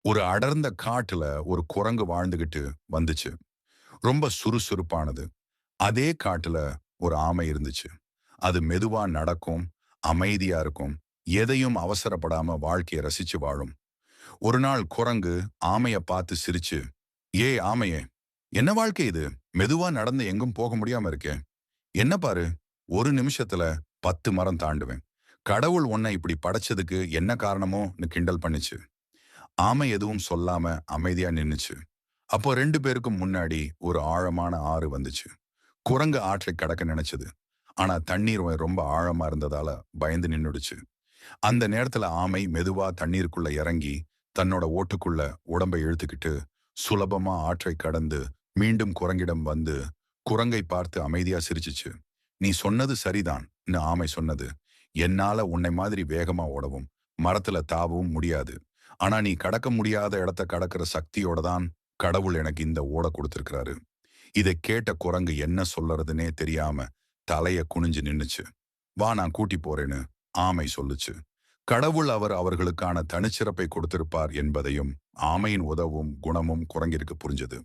ஒரு அடர்ந்த காட்டுல ஒரு குரங்கு வாழ்ந்துகிட்டு வந்துச்சு. ரொம்ப சுறுசுறுப்பானது. அதே காட்டுல ஒரு ஆமை இருந்துச்சு. அது மெதுவா நடக்கும், அமைதியா இருக்கும். எதையும் அவசரப்படாம வாழ்க்கைய ரசிச்சு வாழும். ஒரு நாள் குரங்கு ஆமைய பார்த்து சிரிச்சு, "ஏய் ஆமையே, என்ன வாழ்க்கை இது? மெதுவா நடந்து எங்கும் போக முடியாம இருக்கே. என்ன பாரு, ஒரு நிமிஷத்துல 10 மரம் தாண்டுவேன். கடவுள் உன்னை இப்படி படைச்சதுக்கு என்ன காரணமோன்னு" கிண்டல் பண்ணுச்சு. ஆமை எதுவும் சொல்லாம அமைதியா நின்னுச்சு. அப்போ 2 பேருக்கும் முன்னாடி ஒரு ஆழமான ஆறு வந்துச்சு. குரங்கு ஆற்றை கடக்க நினைச்சது. ஆனா தண்ணீர் ரொம்ப ஆழமா இருந்ததால பயந்து நின்னுடுச்சு. அந்த நேரத்துல ஆமை மெதுவா தண்ணீருக்குள்ள இறங்கி, தன்னோட ஓட்டுக்குள்ள உடம்பை இழுத்துக்கிட்டு, சுலபமா ஆற்றை கடந்து, மீண்டும் குரங்கிடம் வந்து, குரங்கை பார்த்து அமைதியா சிரிச்சுச்சு. "நீ சொன்னது சரிதான்"ன்னு ஆமை சொன்னது. "என்னால உன்னை மாதிரி வேகமா ஓடவும், மரத்துல தாவவும் முடியாது. ஆனா நீ கடக்க முடியாத இடத்த கடக்கிற சக்தியோட தான் கடவுள் எனக்கு இந்த ஓட கொடுத்திருக்கிறாரு." இதை கேட்ட குரங்கு என்ன சொல்லறதுன்னே தெரியாம தலைய குனிஞ்சு நின்னுச்சு. "வா நான் கூட்டி போறேன்னு" ஆமை சொல்லுச்சு. கடவுள் அவர்களுக்கான தனிச்சிறப்பை கொடுத்திருப்பார் என்பதையும் ஆமையின் உதவும் குணமும் குரங்கிற்கு புரிஞ்சது.